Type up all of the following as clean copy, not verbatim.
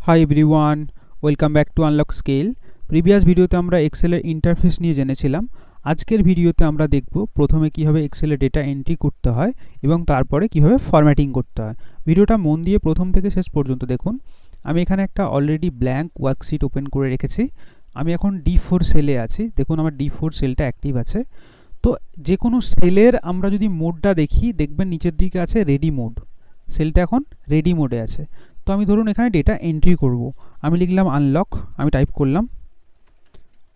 Hi everyone, welcome back to unlock scale. Previous ভিডিওতে আমরা এক্সেলের interface নিয়ে জেনেছিলাম। আজকের ভিডিওতে আমরা দেখব প্রথমে কীভাবে এক্সেলে ডেটা এন্ট্রি করতে হয় এবং তারপরে কীভাবে ফরম্যাটিং করতে হয়। ভিডিওটা মন দিয়ে প্রথম থেকে শেষ পর্যন্ত দেখুন। আমি এখানে একটা অলরেডি ব্ল্যাঙ্ক ওয়ার্কশিট ওপেন করে রেখেছি। আমি এখন D4 সেলে আছি। দেখুন আমার D4 সেলটা অ্যাক্টিভ আছে। তো যে কোনো সেলের আমরা যদি মোডটা দেখি, দেখবেন নিচের দিকে আছে রেডি মোড। সেলটা এখন রেডি মোডে আছে। তো আমি ধরুন এখানে ডেটা এন্ট্রি করব। আমি লিখলাম আনলক, আমি টাইপ করলাম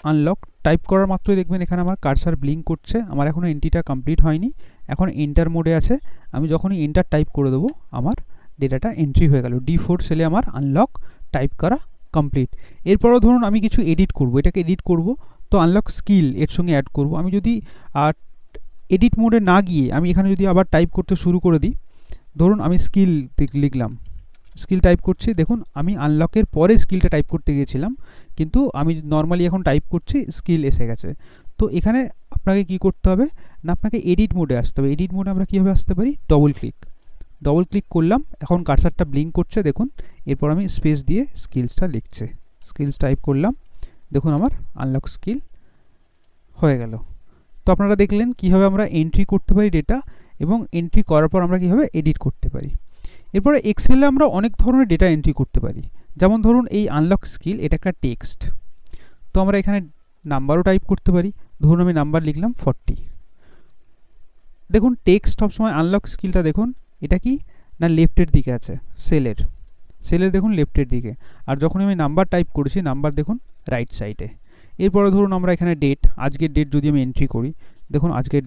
আনলক। টাইপ করার মাত্রই দেখবেন এখানে আমার কার্সার ব্লিঙ্ক করছে। আমার এখনও এন্ট্রিটা কমপ্লিট হয়নি, এখন এন্টার মোডে আছে। আমি যখনই এন্টার টাইপ করে দেবো আমার ডেটাটা এন্ট্রি হয়ে গেল। D4 সেলে আমার আনলক টাইপ করা কমপ্লিট। এরপরও ধরুন আমি কিছু এডিট করব, এটাকে এডিট করব, তো আনলক স্কিল এর সঙ্গে অ্যাড করব। আমি যদি এডিট মোডে না গিয়ে আমি এখানে যদি আবার টাইপ করতে শুরু করে দিই, ধরুন আমি স্কিল লিখলাম, স্কিল টাইপ করছি। দেখুন আমি আনলকের পরে স্কিলটা টাইপ করতে গিয়েছিলাম, কিন্তু আমি নর্মালি এখন টাইপ করছি, স্কিল এসে গেছে। তো এখানে আপনাকে কি করতে হবে না, আপনাকে এডিট মোডে আসতে হবে। এডিট মোডে আমরা কীভাবে আসতে পারি, ডবল ক্লিক করলাম, এখন কার্সারটা ব্লিঙ্ক করছে দেখুন। এরপর আমি স্পেস দিয়ে স্কিলসটা লিখছে, স্কিলস টাইপ করলাম, দেখুন আমার আনলক স্কিল হয়ে গেল। তো আপনারা দেখলেন কীভাবে আমরা এন্ট্রি করতে পারি ডেটা, এবং এন্ট্রি করার পর আমরা কীভাবে এডিট করতে পারি। এরপরে এক্সেলে আমরা অনেক ধরনের ডেটা এন্ট্রি করতে পারি। যেমন ধরুন এই আনলক স্কিল, এটা একটা টেক্সট, তো আমরা এখানে নাম্বারও টাইপ করতে পারি। ধরুন আমি নাম্বার লিখলাম 40। দেখুন টেক্সট সবসময় আনলক স্কিলটা দেখুন এটা কি না লেফটের দিকে আছে, সেলের দেখুন লেফটের দিকে। আর যখন আমি নাম্বার টাইপ করেছি, নাম্বার দেখুন রাইট সাইডে। এরপরে ধরুন আমরা এখানে ডেট, আজকের ডেট যদি আমি এন্ট্রি করি, দেখুন আজকের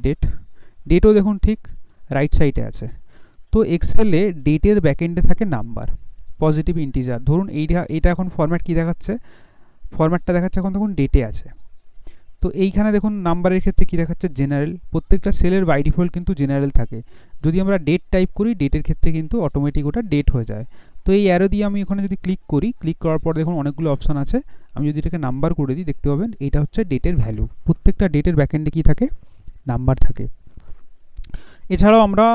ডেটও দেখুন ঠিক রাইট সাইডে আছে। তো এক্সেলে ডেটের ব্যাকএন্ডে থাকে নাম্বার, পজিটিভ ইন্টিজার। ধরুন এইটা এখন ফরম্যাট কি দেখাচ্ছে, ফরম্যাটটা দেখাচ্ছে এখন দেখুন ডেটে আছে। তো এইখানে দেখুন নাম্বারের ক্ষেত্রে কি দেখাচ্ছে, জেনারেল। প্রত্যেকটা সেলের বাই ডিফল্ট কিন্তু জেনারেল থাকে। যদি আমরা ডেট টাইপ করি, ডেটের ক্ষেত্রে কিন্তু অটোমেটিক ওটা ডেট হয়ে যায়। তো এই অ্যারো দিয়ে আমি ওখানে যদি ক্লিক করি, ক্লিক করার পর দেখুন অনেকগুলো অপশান আছে। আমি যদি এটাকে নাম্বার করে দিই, দেখতে পাবেন এটা হচ্ছে ডেটের ভ্যালু। প্রত্যেকটা ডেটের ব্যাকএন্ডে কি থাকে, নাম্বার থাকে। এছাড়াও আমরা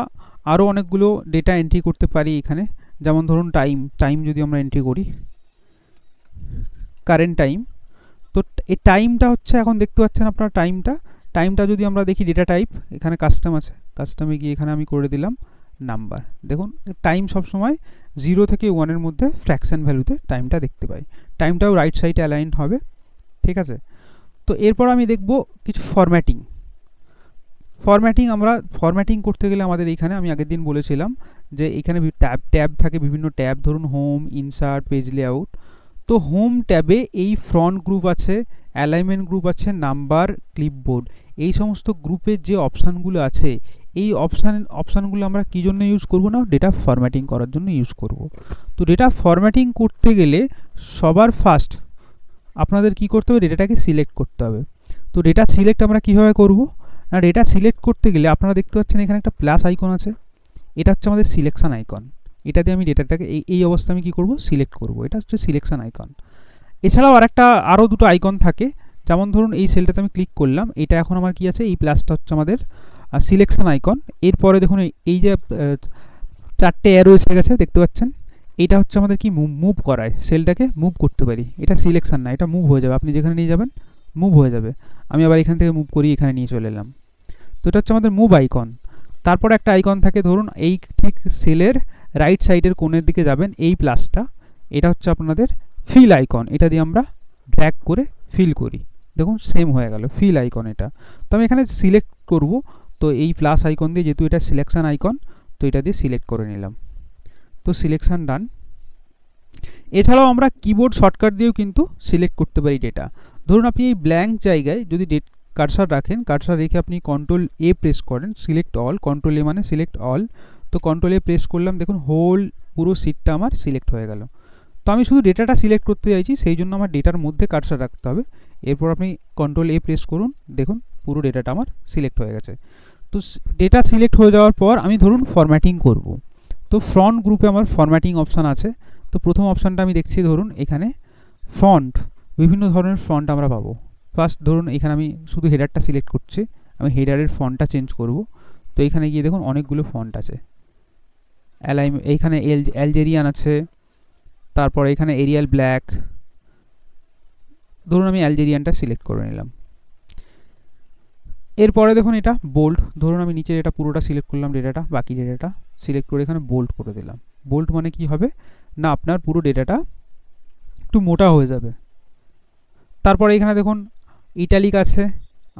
আরও অনেকগুলো ডেটা এন্ট্রি করতে পারি এখানে। যেমন ধরুন টাইম যদি আমরা এন্ট্রি করি, কারেন্ট টাইম। তো এই টাইমটা হচ্ছে এখন দেখতে পাচ্ছেন আপনারা টাইমটা যদি আমরা দেখি ডেটা টাইপ, এখানে কাস্টম আছে, কাস্টমে গিয়ে এখানে আমি করে দিলাম নাম্বার। দেখুন টাইম সবসময় 0 থেকে 1-এর মধ্যে ফ্র্যাকশন ভ্যালুতে টাইমটা দেখতে পাই। টাইমটাও রাইট সাইডে অ্যালাইন্ড হবে, ঠিক আছে। তো এরপর আমি দেখব কিছু আমরা ফরম্যাটিং করতে গেলে আমাদের এইখানে আমি আগের দিন বলেছিলাম যে এখানে ট্যাব থাকে, বিভিন্ন ট্যাব। ধরুন হোম, ইনসার্ট, পেজ লেআউট। তো হোম ট্যাবে এই ফ্রন্ট গ্রুপ আছে, অ্যালাইনমেন্ট গ্রুপ আছে, নাম্বার, ক্লিপবোর্ড, এই সমস্ত গ্রুপের যে অপশানগুলো আছে, এই অপশানগুলো আমরা কী জন্য ইউজ করব না, ডেটা ফরম্যাটিং করার জন্য ইউজ করব। তো ডেটা ফরম্যাটিং করতে গেলে সবার ফার্স্ট আপনাদের কি করতে হবে, ডেটাটাকে সিলেক্ট করতে হবে। তো ডেটা সিলেক্ট আমরা কীভাবে করব না, ডেটা সিলেক্ট করতে গেলে আপনারা দেখতে পাচ্ছেন এখানে একটা প্লাস আইকন আছে, এটা হচ্ছে আমাদের সিলেকশন আইকন। এটা দিয়ে আমি ডেটাটাকে এই অবস্থায় আমি কী করব, সিলেক্ট করব। এটা হচ্ছে সিলেকশন আইকন। এছাড়াও আরও দুটো আইকন থাকে। যেমন ধরুন এই সেলটাতে আমি ক্লিক করলাম, এটা এখন আমার কি আছে, এই প্লাসটা হচ্ছে আমাদের সিলেকশন আইকন। এরপরে দেখুন এই যে 4টে অ্যারো এসে গেছে, দেখতে পাচ্ছেন, এইটা হচ্ছে আমাদের কি মুভ করায়, সেলটাকে মুভ করতে পারি। এটা সিলেকশন না, এটা মুভ হয়ে যাবে, আপনি যেখানে নিয়ে যাবেন মুভ হয়ে যাবে। আমি আবার এখান থেকে মুভ করি, এখানে নিয়ে চলে এলাম। তো এটা হচ্ছে আমাদের মুভ আইকন। তারপর একটা আইকন থাকে, ধরুন এই ঠিক সেলের রাইট সাইডের কোণের দিকে যাবেন, এই প্লাসটা, এটা হচ্ছে আপনাদের ফিল আইকন। এটা দিয়ে আমরা ড্র্যাগ করে ফিল করি, দেখুন সেম হয়ে গেল ফিল আইকন এটা। তো আমি এখানে সিলেক্ট করব, তো এই প্লাস আইকন দিয়ে, যেহেতু এটা সিলেকশন আইকন, তো এটা দিয়ে সিলেক্ট করে নিলাম। তো সিলেকশন ডান। এছাড়াও আমরা কিবোর্ড শর্টকাট দিয়েও কিন্তু সিলেক্ট করতে পারি ডেটা। ধরুন আপনি এই ব্ল্যাঙ্ক জায়গায় যদি কার্সার রাখেন, কার্সার রেখে আপনি কন্ট্রোল-A প্রেস করেন, সিলেক্ট অল, কন্ট্রোল-A মানে সিলেক্ট অল। তো কন্ট্রোল-A প্রেস করলাম, দেখুন হোল পুরো সিটটা আমার সিলেক্ট হয়ে গেল। তো আমি শুধু ডেটাটা সিলেক্ট করতে চাইছি, সেই জন্য আমার ডেটার মধ্যে কার্সার রাখতে হবে। এরপর আপনি কন্ট্রোল-A প্রেস করুন, দেখুন পুরো ডেটাটা আমার সিলেক্ট হয়ে গেছে। তো ডেটা সিলেক্ট হয়ে যাওয়ার পর আমি ধরুন ফরম্যাটিং করব। তো ফ্রন্ট গ্রুপে আমার ফরম্যাটিং অপশান আছে। তো প্রথম অপশানটা আমি দেখছি, ধরুন এখানে ফন্ট, বিভিন্ন ধরনের ফন্ট আমরা পাবো। ফার্স্ট ধরুন এখানে আমি শুধু হেডারটা সিলেক্ট করছি, আমি হেডারের ফন্টটা চেঞ্জ করব। তো এখানে গিয়ে দেখুন অনেকগুলো ফন্ট আছে, এইখানে অ্যালজেরিয়ান আছে, তারপরে এখানে এরিয়াল ব্ল্যাক, ধরুন আমি অ্যালজেরিয়ানটা সিলেক্ট করে নিলাম। এরপরে দেখুন এটা বোল্ড, ধরুন আমি নিচের এটা পুরোটা সিলেক্ট করলাম, ডেটাটা বাকি ডেটাটা সিলেক্ট করে এখানে বোল্ড করে দিলাম। বোল্ড মানে কি হবে না আপনার পুরো ডেটাটা একটু মোটা হয়ে যাবে। তারপরে এখানে দেখুন ইটালিক আছে,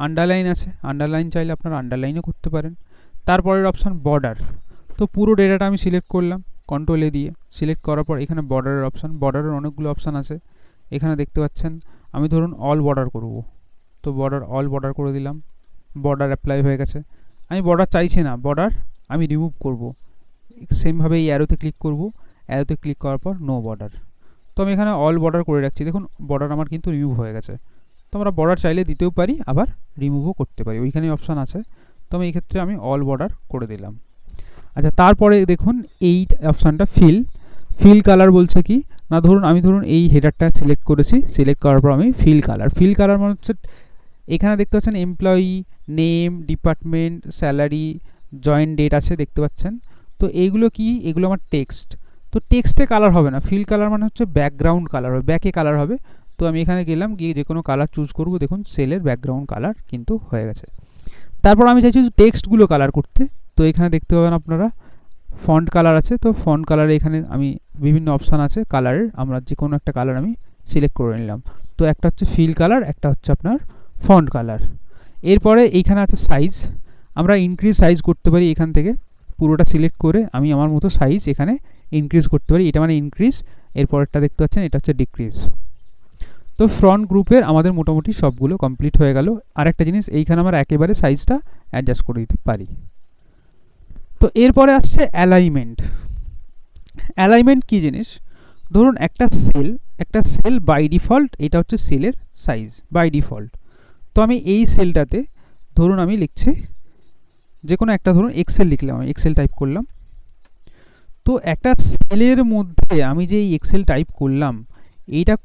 আন্ডারলাইন আছে, আন্ডারলাইন চাইলে আপনারা আন্ডারলাইনও করতে পারেন। তারপরের অপশান বর্ডার, তো পুরো ডেটাটা আমি সিলেক্ট করলাম কন্ট্রোল এ দিয়ে। সিলেক্ট করার পর এখানে বর্ডারের অপশান, বর্ডারের অনেকগুলো অপশান আছে এখানে দেখতে পাচ্ছেন। আমি ধরুন অল বর্ডার করব, তো বর্ডার অল বর্ডার করে দিলাম, বর্ডার অ্যাপ্লাই হয়ে গেছে। আমি বর্ডার চাইছি না, বর্ডার আমি রিমুভ করব, সেমভাবে এই অ্যারোতে ক্লিক করব, অ্যারোতে ক্লিক করার পর নো বর্ডার। তো আমি এখানে অল বর্ডার করে রাখছি, দেখুন বর্ডার আমার কিন্তু রিমুভ হয়ে গেছে। তো আমরা বর্ডার চাইলে দিতেও পারি, আবার রিমুভও করতে পারি, ওইখানে অপশান আছে। তো আমি এই ক্ষেত্রে আমি অল বর্ডার করে দিলাম। আচ্ছা, তারপরে দেখুন এই অপশানটা ফিল কালার বলছে কি না, ধরুন এই হেডারটা সিলেক্ট করেছি, সিলেক্ট করার পর আমি ফিল কালার মানে হচ্ছে এখানে দেখতে পাচ্ছেন employee name, department, salary, join date আছে দেখতে পাচ্ছেন। তো এইগুলো কি, এগুলো আমার টেক্সট। তো টেক্সটে কালার হবে না, ফিল কালার মানে হচ্ছে ব্যাকগ্রাউন্ড কালার হবে, ব্যাকে কালার হবে। তো আমি এখানে গেলাম, গিয়ে যে কোনো কালার চুজ করব, দেখুন সেলের ব্যাকগ্রাউন্ড কালার কিন্তু হয়ে গেছে। তারপর আমি চাইছি টেক্সটগুলো কালার করতে, তো এখানে দেখতে পাবেন আপনারা ফন্ট কালার আছে। তো ফন্ট কালারে এখানে আমি বিভিন্ন অপশান আছে কালারের, আমরা যে কোনো একটা কালার আমি সিলেক্ট করে নিলাম। তো একটা হচ্ছে ফিল কালার, একটা হচ্ছে আপনার ফন্ট কালার। এরপরে এইখানে আছে সাইজ, আমরা ইনক্রিজ সাইজ করতে পারি, এখান থেকে পুরোটা সিলেক্ট করে আমি আমার মতো সাইজ এখানে ইনক্রিজ করতে পারি, এটা মানে ইনক্রিজ। এরপরেরটা দেখতে পাচ্ছেন এটা হচ্ছে ডিক্রিজ। তো ফ্রন্ট গ্রুপের আমাদের মোটামুটি সবগুলো কমপ্লিট হয়ে গেল। আর একটা জিনিস, এইখানে আমরা একেবারে সাইজটা অ্যাডজাস্ট করে দিতে পারি। তো এরপরে আসছে অ্যালাইনমেন্ট। অ্যালাইনমেন্ট কী জিনিস, ধরুন একটা সেল বাই ডিফল্ট, এটা হচ্ছে সেলের সাইজ বাই ডিফল্ট। তো আমি এই সেলটাতে ধরুন আমি লিখছি যে কোনো একটা, ধরুন এক্সেল লিখলাম, আমি এক্সেল টাইপ করলাম। তো একটা সেলের মধ্যে আমি যে এই এক্সেল টাইপ করলাম, এইটা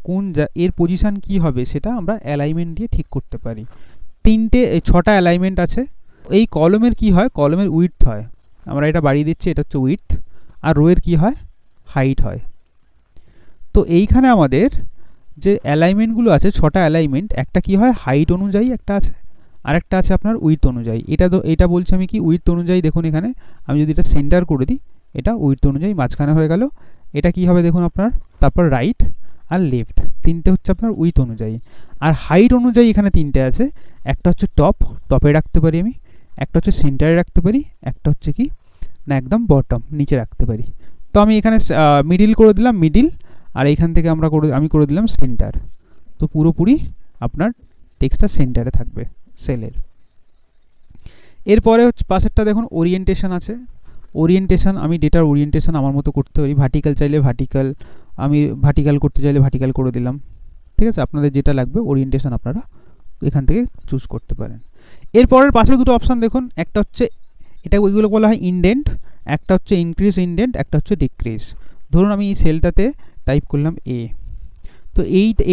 এর পজিশান কি হবে সেটা আমরা অ্যালাইনমেন্ট দিয়ে ঠিক করতে পারি। 6টা অ্যালাইনমেন্ট আছে। এই কলমের কি হয়, কলমের উইডথ হয়, আমরা এটা বাড়িয়ে দিচ্ছি, এটা হচ্ছে উইডথ। আর রোয়ের কি হয়, হাইট হয়। তো এইখানে আমাদের যে অ্যালাইনমেন্টগুলো আছে 6টা অ্যালাইনমেন্ট, একটা কি হয় হাইট অনুযায়ী একটা আছে, আরেকটা আছে আপনার উইডথ অনুযায়ী। এটা বলছে আমি কি উইডথ অনুযায়ী, দেখুন এখানে আমি যদি এটা সেন্টার করে দিই, এটা উইডথ অনুযায়ী মাঝখানে হয়ে গেল। এটা কি হবে দেখুন আপনার, তারপর রাইট আর লেফট, তিনটে হচ্ছে আপনার উইডথ অনুযায়ী। আর হাইট অনুযায়ী এখানে তিনটে আছে, একটা হচ্ছে টপে রাখতে পারি আমি, একটা হচ্ছে সেন্টারে রাখতে পারি, একটা হচ্ছে কি না একদম বটম নিচে রাখতে পারি। তো আমি এখানে মিডিল করে দিলাম, মিডিল। আর এইখান থেকে আমি করে দিলাম সেন্টার। তো পুরোপুরি আপনার টেক্সটটা সেন্টারে থাকবে সেলের। এরপরে হচ্ছে পাশেরটা দেখুন ওরিয়েন্টেশন আছে। ওরিয়েন্টেশন, আমি ডেটার ওরিয়েন্টেশন আমার মতো করতে পারি, ভার্টিক্যাল চাইলে ভার্টিক্যাল, আমি ভার্টিক্যাল করতে চাইলে ভার্টিক্যাল করে দিলাম। ঠিক আছে, আপনাদের যেটা লাগবে ওরিয়েন্টেশন আপনারা এখান থেকে চুজ করতে পারেন। এরপরের পাশে দুটো অপশান দেখুন, একটা হচ্ছে এটা ওইগুলো বলা হয় ইনডেন্ট, একটা হচ্ছে ইনক্রিজ ইনডেন্ট, একটা হচ্ছে ডিক্রিজ। ধরুন আমি এই সেলটাতে টাইপ করলাম এ, তো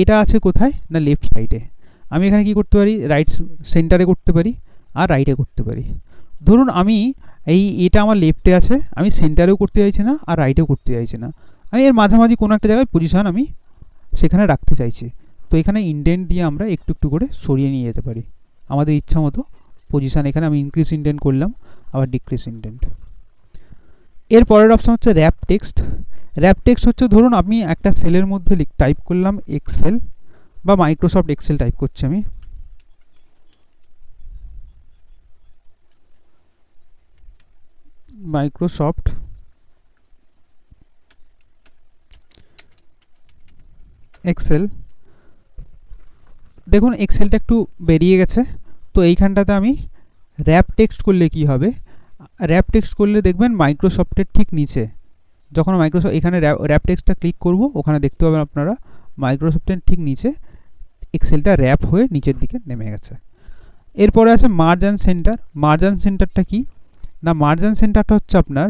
এটা আছে কোথায় না লেফট সাইডে। আমি এখানে কি করতে পারি, রাইট সেন্টারে করতে পারি আর রাইটে করতে পারি। ধরুন আমি এটা আমার লেফটে আছে, আমি সেন্টারেও করতে চাইছি না আর রাইটেও করতে চাইছি না, আমি এর মাঝামাঝি কোনো একটা জায়গায় পজিশন আমি সেখানে রাখতে চাইছি। তো এখানে ইনডেন্ট দিয়ে আমরা একটু একটু করে সরিয়ে নিয়ে যেতে পারি আমাদের ইচ্ছা মতো পজিশন। এখানে আমি ইনক্রিজ ইনডেন্ট করলাম, আবার ডিক্রিজ ইনডেন্ট। এর পরের অপশন হচ্ছে র্যাপ টেক্সট। র্যাপ টেক্সট হচ্ছে ধরুন আমি একটা সেলের মধ্যে টাইপ করলাম এক্সেল বা মাইক্রোসফট এক্সেল টাইপ করছি আমি, মাইক্রোসফট এক্সেল। দেখুন এক্সেলটা একটু বেরিয়ে গেছে। তো এইখানটাতে আমি র্যাপ টেক্সট করলে কি হবে, র্যাপ টেক্সট করলে দেখবেন মাইক্রোসফটের ঠিক নিচে, যখন মাইক্রোসফট এখানে র্যাপ টেক্সটটা ক্লিক করব, ওখানে দেখতে পাবেন আপনারা মাইক্রোসফটের ঠিক নিচে এক্সেলটা র্যাপ হয়ে নিচের দিকে নেমে গেছে। এরপরে আছে merge and centre. Merge and সেন্টারটা কি না, মার্জ অ্যান্ড সেন্টারটা হচ্ছে আপনার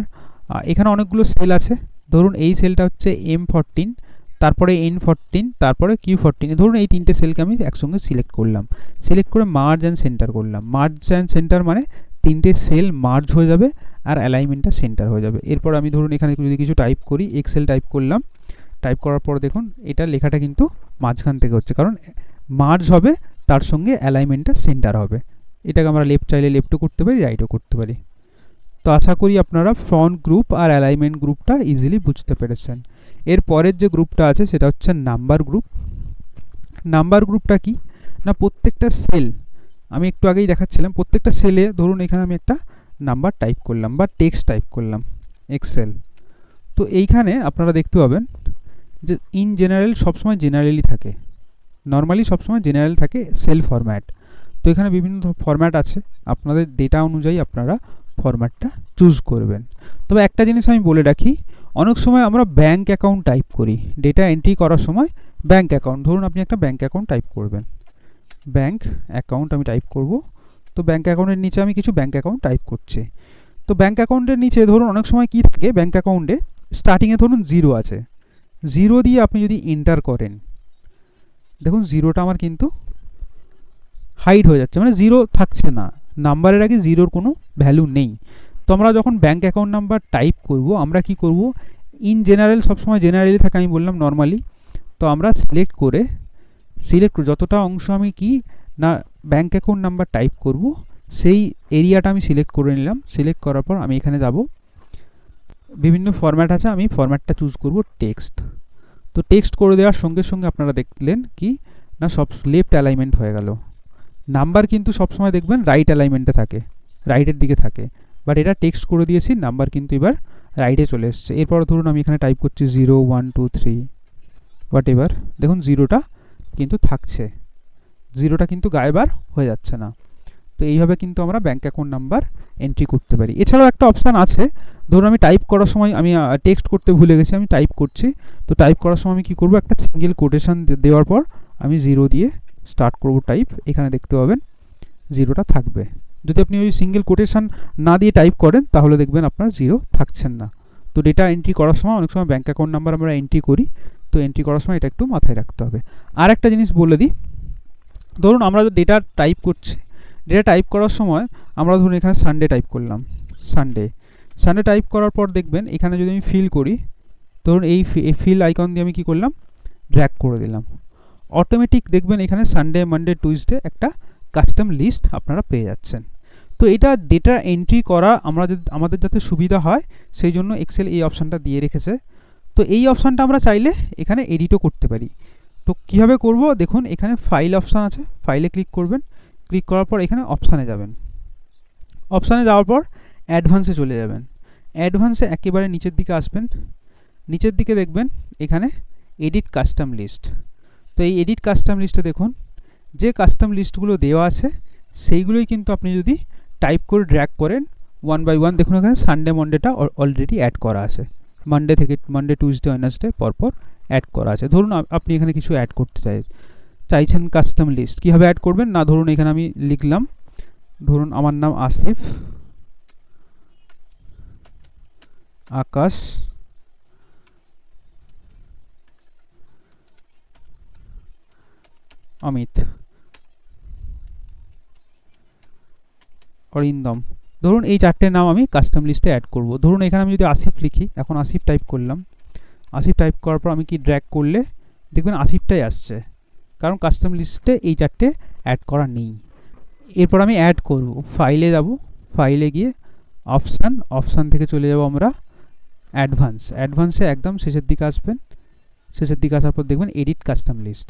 এখানে অনেকগুলো সেল আছে। ধরুন এই সেলটা হচ্ছে M14, তারপরে N14, তারপরে Q14। ধরুন এই তিনটে সেলকে আমি একসঙ্গে সিলেক্ট করলাম, সিলেক্ট করে মার্জ অ্যান্ড সেন্টার করলাম। মার্জ অ্যান্ড সেন্টার মানে তিনটে সেল মার্জ হয়ে যাবে আর অ্যালাইনমেন্টটা সেন্টার হয়ে যাবে। এরপর আমি ধরুন এখানে যদি কিছু টাইপ করি, এক্সেল টাইপ করলাম, টাইপ করার পর দেখুন এটা লেখাটা কিন্তু মাঝখান থেকে হচ্ছে, কারণ মার্জ হবে তার সঙ্গে অ্যালাইনমেন্টটা সেন্টার হবে। এটাকে আমরা লেফট চাইলে লেফটও করতে পারি, রাইটও করতে পারি। তো আশা করি আপনারা ফন্ট গ্রুপ আর অ্যালাইনমেন্ট গ্রুপটা ইজিলি বুঝতে পেরেছেন। এর পরের যে গ্রুপটা আছে সেটা হচ্ছে নাম্বার গ্রুপ। নাম্বার গ্রুপটা কি না, প্রত্যেকটা সেল, আমি একটু আগেই দেখাচ্ছিলাম, প্রত্যেকটা সেলে ধরুন এখানে আমি একটা নাম্বার টাইপ করলাম বা টেক্সট টাইপ করলাম এক্সেল। তো এইখানে আপনারা দেখতে পাবেন যে ইন জেনারেল সবসময় জেনারেলি থাকে, নর্মালি সবসময় জেনারেল থাকে সেল ফরম্যাট। তো এখানে বিভিন্ন ফরম্যাট আছে, আপনাদের ডেটা অনুযায়ী আপনারা ফরম্যাটটা চুজ করবেন। তবে একটা জিনিস আমি বলে রাখি, অনেক সময় আমরা ব্যাঙ্ক অ্যাকাউন্ট টাইপ করি ডেটা এন্ট্রি করার সময়। ব্যাঙ্ক অ্যাকাউন্ট, ধরুন আপনি একটা ব্যাঙ্ক অ্যাকাউন্ট টাইপ করবেন, ব্যাঙ্ক অ্যাকাউন্ট আমি টাইপ করব। তো ব্যাঙ্ক অ্যাকাউন্টের নিচে আমি কিছু ব্যাঙ্ক অ্যাকাউন্ট টাইপ করছি। তো ব্যাঙ্ক অ্যাকাউন্টের নিচে ধরুন অনেক সময় কি থাকে, ব্যাঙ্ক অ্যাকাউন্টে স্টার্টিংয়ে ধরুন 0 আছে, 0 দিয়ে আপনি যদি এন্টার করেন, দেখুন 0টা আমার কিন্তু হাইড হয়ে যাচ্ছে, মানে 0 থাকছে না, নাম্বারের আগে 0-র কোনো ভ্যালু নেই। তো আমরা যখন ব্যাঙ্ক অ্যাকাউন্ট নাম্বার টাইপ করব, আমরা কি করব, ইন জেনারেল সবসময় জেনারেলি থাকে আমি বললাম নর্মালি। তো আমরা সিলেক্ট করে যতটা অংশ আমি কি না ব্যাঙ্ক অ্যাকাউন্ট নাম্বার টাইপ করব, সেই এরিয়াটা আমি সিলেক্ট করে নিলাম। সিলেক্ট করার পর আমি এখানে যাব, বিভিন্ন ফরম্যাট আছে, আমি ফরম্যাটটা চুজ করব টেক্সট। তো টেক্সট করে দেওয়ার সঙ্গে সঙ্গে আপনারা দেখলেন কি না সব লেফট অ্যালাইনমেন্ট হয়ে গেল। নাম্বার কিন্তু সবসময় দেখবেন রাইট অ্যালাইনমেন্টে থাকে, রাইটের দিকে থাকে, বাট এটা টেক্সট করে দিয়েছি, নাম্বার কিন্তু এবার রাইটে চলে এসছে। এরপর ধরুন আমি এখানে টাইপ করছি 0 1 2 3 হোয়াট এভার, দেখুন 0টা কিন্তু থাকছে, 0টা কিন্তু গায়েব আর হয়ে যাচ্ছে না। তো এইভাবে কিন্তু আমরা ব্যাঙ্ক অ্যাকাউন্ট নাম্বার এন্ট্রি করতে পারি। এছাড়াও একটা অপশান আছে, ধরুন আমি টাইপ করার সময় আমি টেক্সট করতে ভুলে গেছি, আমি টাইপ করছি। তো টাইপ করার সময় আমি কী করবো, একটা সিঙ্গেল কোটেশন দেওয়ার পর আমি 0 দিয়ে স্টার্ট করব টাইপ। এখানে দেখতে পাবেন 0টা থাকবে। যদি আপনি ওই সিঙ্গেল কোটেশন না দিয়ে টাইপ করেন তাহলে দেখবেন আপনার 0 থাকছেন না। তো ডেটা এন্ট্রি করার সময় অনেক সময় ব্যাঙ্ক অ্যাকাউন্ট নাম্বার আমরা এন্ট্রি করি, তো এন্ট্রি করার সময় এটা একটু মাথায় রাখতে হবে। আর একটা জিনিস বলে দিই, ধরুন আমরা ডেটা টাইপ করছি, ডেটা টাইপ করার সময় আমরা ধরুন এখানে সানডে টাইপ করলাম, সানডে টাইপ করার পর দেখবেন এখানে যদি আমি ফিল করি, ধরুন এই ফিল আইকন দিয়ে আমি কি করলাম, ড্র্যাগ করে দিলাম, অটোমেটিক দেখবেন এখানে সানডে মানডে টুইসডে একটা কাস্টম লিস্ট আপনারা পেয়ে যাচ্ছেন। তো এটা ডেটা এন্ট্রি করা আমাদের যাতে সুবিধা হয় সেই জন্য এক্সেল এই অপশানটা দিয়ে রেখেছে। তো এই অপশানটা আমরা চাইলে এখানে এডিটও করতে পারি। তো কীভাবে করব, দেখুন এখানে ফাইল অপশান আছে, ফাইলে ক্লিক করবেন, ক্লিক করার পর এখানে অপশানে যাবেন, অপশানে যাওয়ার পর অ্যাডভান্সে চলে যাবেন। অ্যাডভান্সে একেবারে নিচের দিকে আসবেন, নিচের দিকে দেখবেন এখানে এডিট কাস্টম লিস্ট। তো এই এডিট কাস্টম লিস্টে দেখুন যে কাস্টম লিস্টগুলো দেওয়া আছে সেইগুলোই কিন্তু আপনি যদি টাইপ করে ড্র্যাগ করেন 1 by 1, দেখুন এখানে সানডে মনডেটা অলরেডি অ্যাড করা আছে, মানডে টুইসডে ওয়েডনেসডে পরপর অ্যাড করা আছে। ধরুন আপনি এখানে কিছু অ্যাড করতে চাইছেন কাস্টম লিস্ট, কীভাবে অ্যাড করবেন না, ধরুন এখানে আমি লিখলাম, ধরুন আমার নাম আসিফ আকাশ অমিত অরিন্দম, ধরুন এই 4টে নাম আমি কাস্টম লিস্টে অ্যাড করব। ধরুন এখানে আমি যদি আসিফ লিখি, এখন আসিফ টাইপ করলাম, আসিফ টাইপ করার পর আমি কি ড্র্যাগ করলে দেখবেন আসিফটাই আসছে, কারণ কাস্টম লিস্টে এই 4টে অ্যাড করা নেই। এরপর আমি অ্যাড করব, ফাইলে যাব, ফাইলে গিয়ে অপশান থেকে চলে যাব আমরা অ্যাডভান্সে একদম শেষের দিকে আসবেন, শেষের দিকে আসার পর দেখবেন এডিট কাস্টম লিস্ট।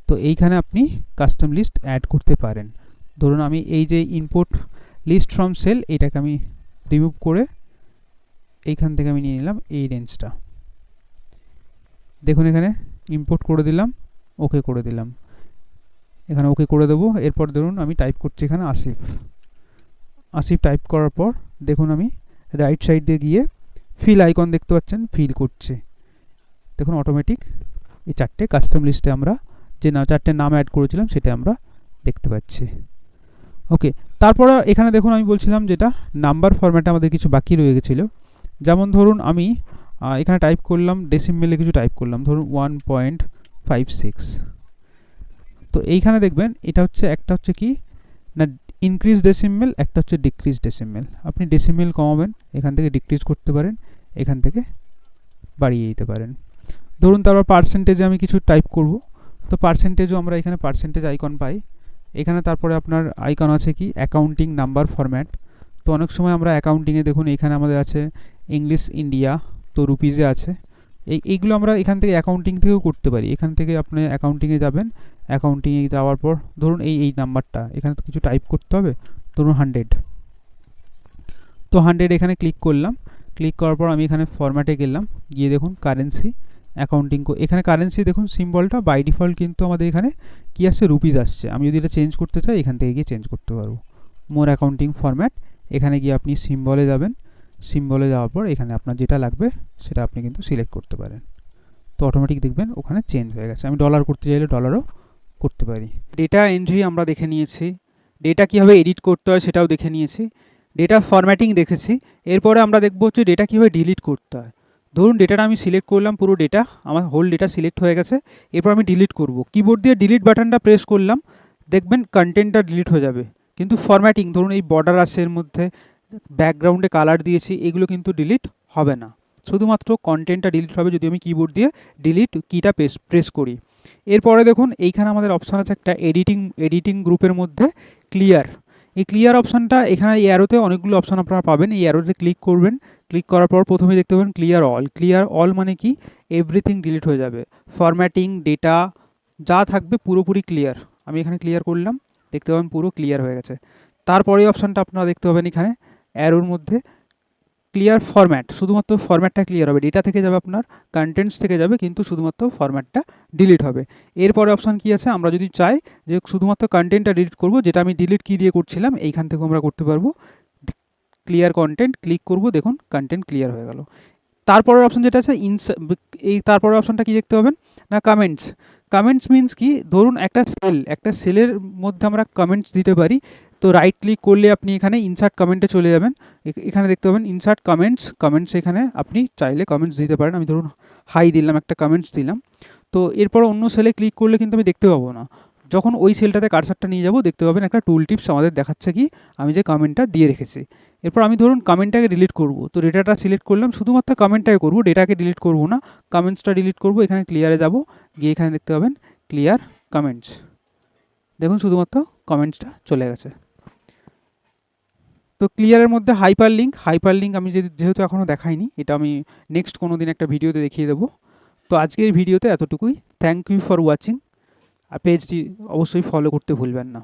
তো এইখানে আপনি কাস্টম লিস্ট অ্যাড করতে পারেন। ধরুন আমি এই যে ইনপুট লিস্ট ফ্রম সেল, এটাকে আমি রিমুভ করে এইখান থেকে আমি নিয়ে নিলাম এই রেঞ্জটা, দেখুন এখানে ইম্পোর্ট করে দিলাম, ওকে করে দিলাম, এখানে ওকে করে দেবো। এরপর ধরুন আমি টাইপ করছি এখানে আসিফ টাইপ করার পর দেখুন আমি রাইট সাইড দিয়ে গিয়ে ফিল আইকন দেখতে পাচ্ছেন, ফিল করছে, দেখুন অটোমেটিক এই 4টে কাস্টম লিস্টে আমরা যে 4টে নাম অ্যাড করেছিলাম সেটা আমরা দেখতে পাচ্ছি। ওকে, তারপর এখানে দেখুন আমি বলছিলাম যেটা নাম্বার ফরম্যাটে আমাদের কিছু বাকি রয়ে গেছিলো, যেমন ধরুন আমি এখানে টাইপ করলাম ডেসিমেলে কিছু টাইপ করলাম, ধরুন 1.56। তো এইখানে দেখবেন এটা হচ্ছে একটা হচ্ছে কি না ইনক্রিজ ডেসিমেল, একটা হচ্ছে ডিক্রিজ ডেসিমেল। আপনি ডেসিমেল কমাবেন, এখান থেকে ডিক্রিজ করতে পারেন, এখান থেকে বাড়িয়ে দিতে পারেন। ধরুন তারপর পার্সেন্টেজে আমি কিছু টাইপ করব, তো পার্সেন্টেজও আমরা এখানে পার্সেন্টেজ আইকন পাই। এখানে তারপরে আপনার আইকন আছে কি অ্যাকাউন্টিং নাম্বার ফরম্যাট। তো অনেক সময় আমরা অ্যাকাউন্টিংয়ে দেখুন এখানে আমাদের আছে ইংলিশ ইন্ডিয়া, তো রুপিজে আছে। এইগুলো আমরা এখান থেকে অ্যাকাউন্টিং থেকেও করতে পারি। এখান থেকে আপনি অ্যাকাউন্টিংয়ে যাবেন, অ্যাকাউন্টিংয়ে যাওয়ার পর ধরুন এই নাম্বারটা এখানে তো কিছু টাইপ করতে হবে, ধরুন 100। তো 100 এখানে ক্লিক করলাম। ক্লিক করার পর আমি এখানে ফরম্যাটে গেলাম, গিয়ে দেখুন কারেন্সি অ্যাকাউন্টিং, এখানে কারেন্সি দেখুন সিম্বলটা বাই ডিফল্ট কিন্তু আমাদের এখানে কি আসছে, রুপিজ আসছে। আমি যদি এটা চেঞ্জ করতে চাই এখান থেকে গিয়ে চেঞ্জ করতে পারবো। মোর অ্যাকাউন্টিং ফরম্যাট, এখানে গিয়ে আপনি সিম্বলে যাবেন। সিম্বলে যাওয়ার পর এখানে আপনার যেটা লাগবে সেটা আপনি কিন্তু সিলেক্ট করতে পারেন। তো অটোমেটিক দেখবেন ওখানে চেঞ্জ হয়ে গেছে। আমি ডলার করতে চাইলে ডলারও করতে পারি। ডেটা এন্ট্রি আমরা দেখে নিয়েছি, ডেটা কীভাবে এডিট করতে হয় সেটাও দেখে নিয়েছি, ডেটা ফরম্যাটিং দেখেছি। এরপরে আমরা দেখব হচ্ছে ডেটা কীভাবে ডিলিট করতে হয়। ধরুন ডেটাটা আমি সিলেক্ট করলাম, পুরো ডেটা আমার হোল ডেটা সিলেক্ট হয়ে গেছে। এরপর আমি ডিলিট করব, কিবোর্ড দিয়ে ডিলিট বাটনটা প্রেস করলাম, দেখবেন কন্টেন্টটা ডিলিট হয়ে যাবে। কিন্তু ফরম্যাটিং ধরুন এই বর্ডার আছে, এর মধ্যে ব্যাকগ্রাউন্ডে কালার দিয়েছি, এগুলো কিন্তু ডিলিট হবে না, শুধুমাত্র কন্টেন্টটা ডিলিট হবে যদি আমি কিবোর্ড দিয়ে ডিলিট কিটা প্রেস করি। এরপরে দেখুন এইখানে আমাদের অপশান আছে একটা এডিটিং গ্রুপের মধ্যে ক্লিয়ার। এই ক্লিয়ার অপশানটা এখানে এই অ্যারোতে অনেকগুলো অপশান আপনারা পাবেন, এই অ্যারোতে ক্লিক করবেন। ক্লিক করার পর প্রথমে দেখতে পাবেন ক্লিয়ার অল। ক্লিয়ার অল মানে কি, এভরিথিং ডিলিট হয়ে যাবে, ফরম্যাটিং ডেটা যা থাকবে পুরোপুরি ক্লিয়ার। আমি এখানে ক্লিয়ার করলাম, দেখতে পাবেন পুরো ক্লিয়ার হয়ে গেছে। তারপরে অপশানটা আপনারা দেখতে পাবেন এখানে অ্যারোর মধ্যে ক্লিয়ার ফরম্যাট, শুধুমাত্র ফরম্যাটটা ক্লিয়ার হবে, ডেটা থেকে যাবে আপনার, কন্টেন্টস থেকে যাবে, কিন্তু শুধুমাত্র ফরম্যাটটা ডিলিট হবে। এরপরে অপশান কি আছে, আমরা যদি চাই যে শুধুমাত্র কন্টেন্টটা ডিলিট করব, যেটা আমি ডিলিট কি দিয়ে করছিলাম এইখান থেকে আমরা করতে পারবো। ক্লিয়ার কন্টেন্ট ক্লিক করব, দেখুন কন্টেন্ট ক্লিয়ার হয়ে গেল। তারপরের অপশান যেটা আছে এই তারপরের অপশানটা কি দেখতে পাবেন না, কমেন্টস। কমেন্টস মিনস কি, ধরুন একটা সেলের মধ্যে আমরা কমেন্টস দিতে পারি। তো রাইট ক্লিক করলে আপনি এখানে ইনসার্ট কমেন্টে চলে যাবেন, এখানে দেখতে পাবেন ইনসার্ট কমেন্টস এখানে আপনি চাইলে কমেন্টস দিতে পারেন। আমি ধরুন হাই দিলাম, একটা কমেন্টস দিলাম। তো এরপর অন্য সেলে ক্লিক করলে কিন্তু আমি দেখতে পাবো না, যখন ওই সেলটাতে কার্সারটা নিয়ে যাব দেখতে পাবেন একটা টুল টিপস আমাদের দেখাচ্ছে কি আমি যে কমেন্টটা দিয়ে রেখেছি। এরপর আমি ধরুন কমেন্টটাকে ডিলিট করব, তো ডেটাটা সিলেক্ট করলাম, শুধুমাত্র কমেন্টটাকে করব, ডেটাকে ডিলিট করব না, কমেন্টসটা ডিলিট করব। এখানে ক্লিয়ারে যাব, গিয়ে এখানে দেখতে পাবেন ক্লিয়ার কমেন্টস, দেখুন শুধুমাত্র কমেন্টসটা চলে গেছে। তো ক্লিয়ারের মধ্যে হাইপার লিঙ্ক আমি যেহেতু এখনও দেখাইনি, এটা আমি নেক্সট কোনো দিন একটা ভিডিওতে দেখিয়ে দেবো। তো আজকের ভিডিওতে এতটুকুই। Thank you for watching. আর পেজটি অবশ্যই ফলো করতে ভুলবেন না।